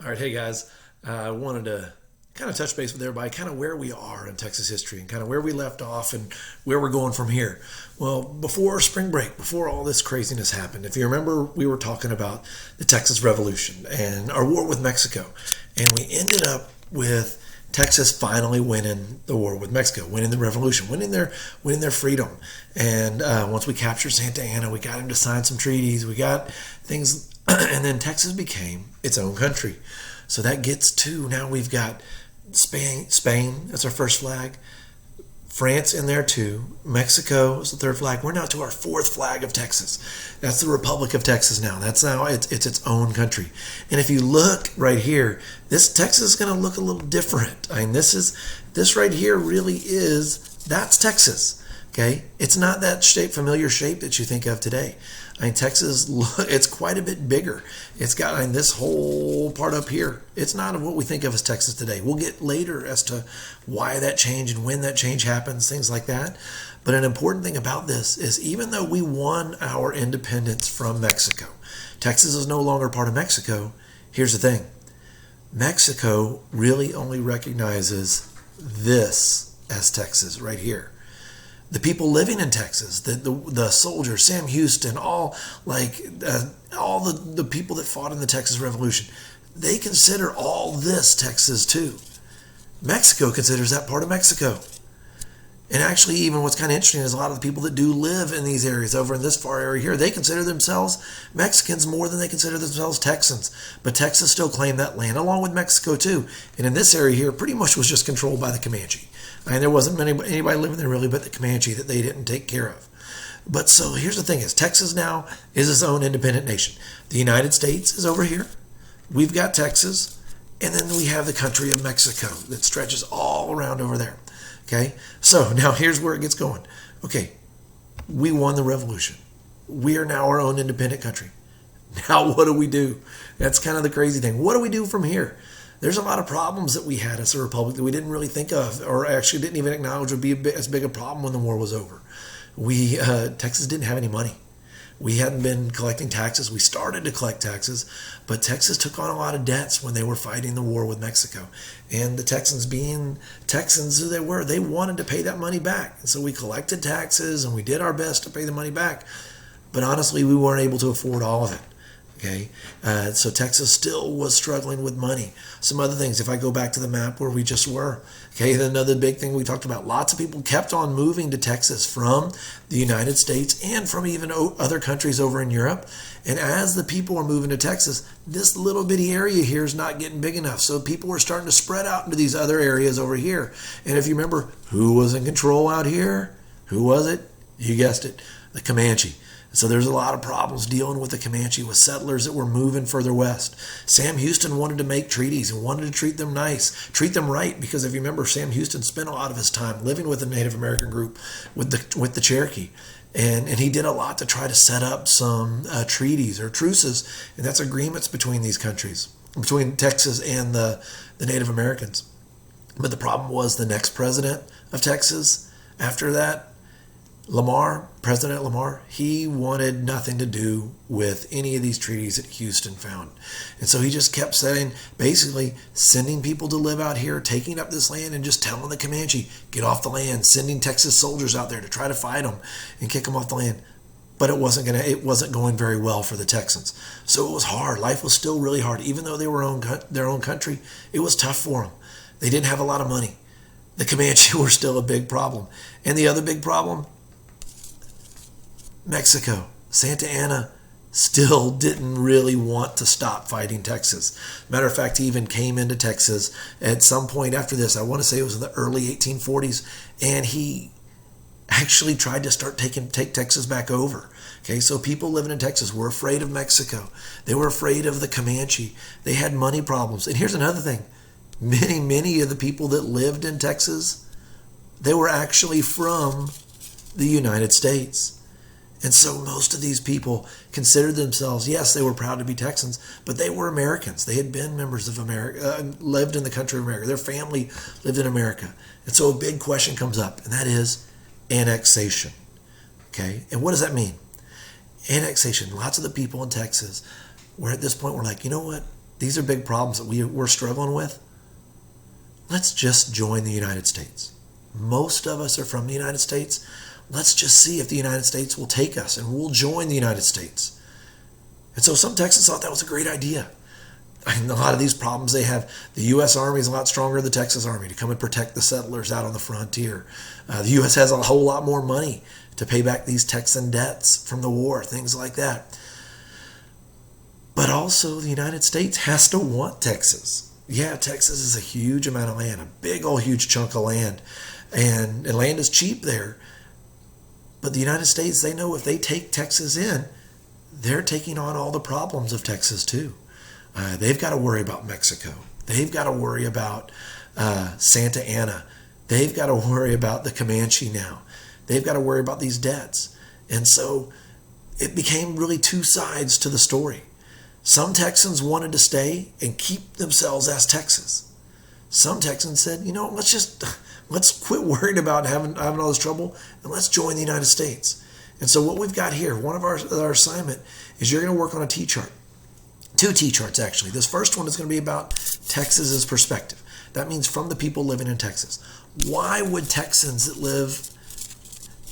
All right, hey guys, I wanted to kind of touch base with everybody, kind of where we are in Texas history and kind of where we left off and where we're going from here. Well, before spring break, before all this craziness happened, if you remember, we were talking about the Texas Revolution and our war with Mexico. And we ended up with Texas finally winning the war with Mexico, winning the revolution, winning their freedom. And once we captured Santa Anna, we got him to sign some treaties. We got things, and then Texas became its own country. So that gets to now we've got Spain. That's our first flag. France in there too. Mexico is the third flag. We're now to our fourth flag of Texas. That's the Republic of Texas now. That's now it's its own country. And if you look right here, this Texas is going to look a little different. I mean, this right here really that's Texas. Okay, it's not that familiar shape that you think of today. I mean, Texas, it's quite a bit bigger. It's got this whole part up here. It's not what we think of as Texas today. We'll get later as to why that change and when that change happens, things like that. But an important thing about this is even though we won our independence from Mexico, Texas is no longer part of Mexico. Here's the thing. Mexico really only recognizes this as Texas right here. The people living in Texas, the soldiers, Sam Houston, all the people that fought in the Texas Revolution, they consider all this Texas too. Mexico considers that part of Mexico. And actually, even what's kind of interesting is a lot of the people that do live in these areas over in this far area here, they consider themselves Mexicans more than they consider themselves Texans. But Texas still claimed that land, along with Mexico too. And in this area here, pretty much was just controlled by the Comanche. I mean, there wasn't anybody living there really but the Comanche that they didn't take care of. But so here's the thing is, Texas now is its own independent nation. The United States is over here. We've got Texas. And then we have the country of Mexico that stretches all around over there. Okay, so now here's where it gets going. Okay, we won the revolution. We are now our own independent country. Now what do we do? That's kind of the crazy thing. What do we do from here? There's a lot of problems that we had as a republic that we didn't really think of, or actually didn't even acknowledge would be as big a problem when the war was over. Texas didn't have any money. We hadn't been collecting taxes. We started to collect taxes, but Texas took on a lot of debts when they were fighting the war with Mexico. And the Texans, being Texans who they were, they wanted to pay that money back. And so we collected taxes and we did our best to pay the money back. But honestly, we weren't able to afford all of it. Okay, so Texas still was struggling with money. Some other things, if I go back to the map where we just were, okay, then another big thing we talked about, lots of people kept on moving to Texas from the United States and from even other countries over in Europe. And as the people were moving to Texas, this little bitty area here is not getting big enough. So people were starting to spread out into these other areas over here. And if you remember, who was in control out here? Who was it? You guessed it, the Comanche. So there's a lot of problems dealing with the Comanche, with settlers that were moving further west. Sam Houston wanted to make treaties and wanted to treat them nice, treat them right, because if you remember, Sam Houston spent a lot of his time living with the Native American group, with the Cherokee. And he did a lot to try to set up some treaties or truces, and that's agreements between these countries, between Texas and the Native Americans. But the problem was the next president of Texas after that, President Lamar, he wanted nothing to do with any of these treaties that Houston found. And so he just kept basically sending people to live out here, taking up this land and just telling the Comanche, get off the land, sending Texas soldiers out there to try to fight them and kick them off the land. But it wasn't going very well for the Texans. So it was hard. Life was still really hard. Even though they were their own country, it was tough for them. They didn't have a lot of money. The Comanche were still a big problem. And the other big problem, Mexico, Santa Anna still didn't really want to stop fighting Texas. Matter of fact, he even came into Texas at some point after this. I want to say it was in the early 1840s, and he actually tried to take Texas back over. Okay, so people living in Texas were afraid of Mexico. They were afraid of the Comanche. They had money problems. And here's another thing. Many of the people that lived in Texas, they were actually from the United States. And so most of these people considered themselves, yes, they were proud to be Texans, but they were Americans. They had been members of America, lived in the country of America. Their family lived in America. And so a big question comes up, and that is annexation. Okay, and what does that mean? Annexation. Lots of the people in Texas were at this point were like, you know what? these are big problems that we're struggling with. Let's just join the United States. Most of us are from the United States. Let's just see if the United States will take us, and we'll join the United States. And so some Texans thought that was a great idea. And a lot of these problems they have, the U.S. Army is a lot stronger than the Texas Army to come and protect the settlers out on the frontier. The U.S. has a whole lot more money to pay back these Texan debts from the war, things like that. But also the United States has to want Texas. Yeah, Texas is a huge amount of land, a big old huge chunk of land. And land is cheap there. But the United States, they know if they take Texas in, they're taking on all the problems of Texas too. They've got to worry about Mexico. They've got to worry about Santa Ana. They've got to worry about the Comanche now. They've got to worry about these debts. And so it became really two sides to the story. Some Texans wanted to stay and keep themselves as Texas. Some Texans said, let's quit worrying about having all this trouble and let's join the United States. And so what we've got here, one of our assignment is you're going to work on a T-chart. 2 T-charts, actually. This first one is going to be about Texas's perspective. That means from the people living in Texas. Why would Texans that live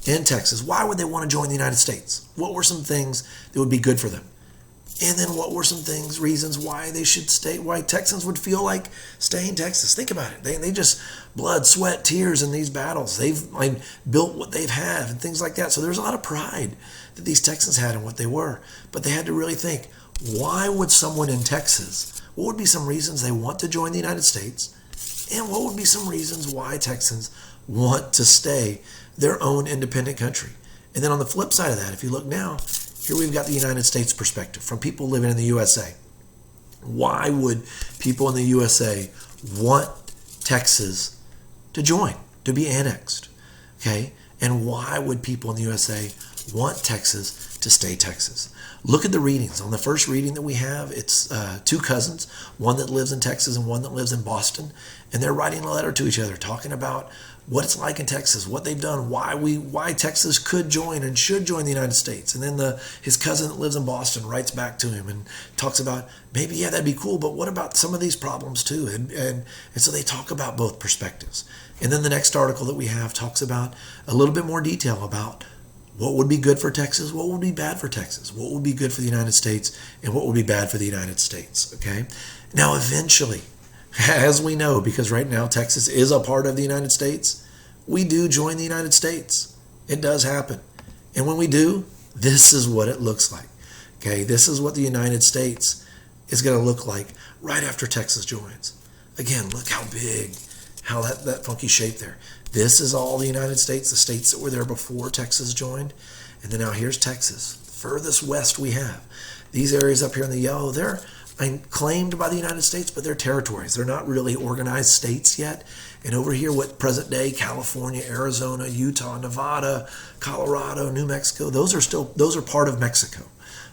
in Texas, why would they want to join the United States? What were some things that would be good for them? And then what were some reasons why they should stay, why Texans would feel like staying in Texas? Think about it. They just blood, sweat, tears in these battles. They've built what they've had and things like that. So there's a lot of pride that these Texans had in what they were. But they had to really think, why would someone in Texas, what would be some reasons they want to join the United States? And what would be some reasons why Texans want to stay their own independent country? And then on the flip side of that, if you look now, here we've got the United States perspective from people living in the USA. Why would people in the USA want Texas to join, to be annexed? Okay? And why would people in the USA want Texas to stay Texas? Look at the readings. On the first reading that we have, it's 2 cousins, one that lives in Texas and one that lives in Boston. And they're writing a letter to each other, talking about what it's like in Texas, what they've done, why Texas could join and should join the United States. And then his cousin that lives in Boston writes back to him and talks about, maybe, yeah, that'd be cool, but what about some of these problems too? And so they talk about both perspectives. And then the next article that we have talks about a little bit more detail about what would be good for Texas, what would be bad for Texas, what would be good for the United States, and what would be bad for the United States, okay? Now, eventually, as we know, because right now Texas is a part of the United States, we do join the United States. It does happen. And when we do, this is what it looks like, okay? This is what the United States is going to look like right after Texas joins. Again, look how big, how that funky shape there. This is all the United States, the states that were there before Texas joined. And then now here's Texas, furthest west we have. These areas up here in the yellow, they're claimed by the United States, but they're territories. They're not really organized states yet. And over here, what present day California, Arizona, Utah, Nevada, Colorado, New Mexico, those are part of Mexico.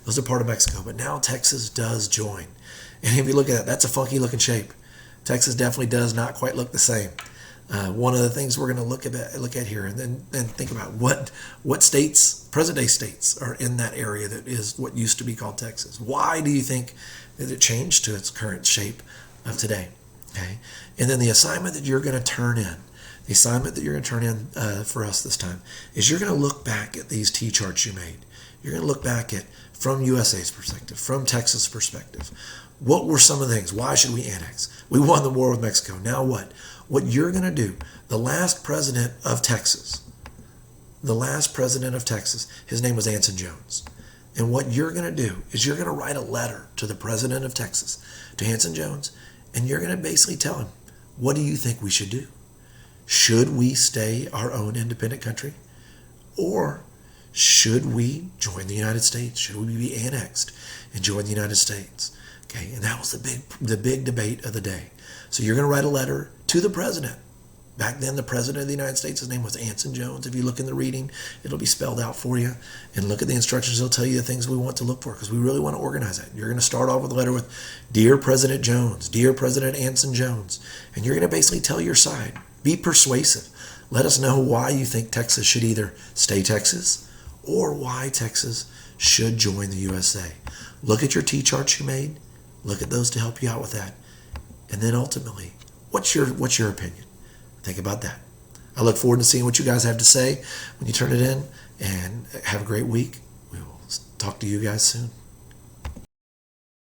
Those are part of Mexico. But now Texas does join. And if you look at that, that's a funky looking shape. Texas definitely does not quite look the same. One of the things we're going to look at here, and then think about what states, present day states, are in that area that is what used to be called Texas. Why do you think that it changed to its current shape of today? Okay, and then the assignment that you're going to turn in, for us this time is you're going to look back at these T-charts you made. You're going to look back at from USA's perspective, from Texas' perspective. What were some of the things? Why should we annex? We won the war with Mexico. Now what? What you're going to do, the last president of Texas, his name was Anson Jones. And what you're going to do is you're going to write a letter to the president of Texas, to Anson Jones, and you're going to basically tell him, what do you think we should do? Should we stay our own independent country? Or should we join the United States? Should we be annexed and join the United States? Okay, and that was the big debate of the day. So you're going to write a letter to the president. Back then, the president of the United States, his name was Anson Jones. If you look in the reading, it'll be spelled out for you. And look at the instructions. They'll tell you the things we want to look for because we really want to organize that. You're going to start off with a letter with, Dear President Jones, Dear President Anson Jones. And you're going to basically tell your side. Be persuasive. Let us know why you think Texas should either stay Texas or why Texas should join the USA. Look at your T-charts you made. Look at those to help you out with that. And then ultimately, what's your opinion? Think about that. I look forward to seeing what you guys have to say when you turn it in, and have a great week. We will talk to you guys soon.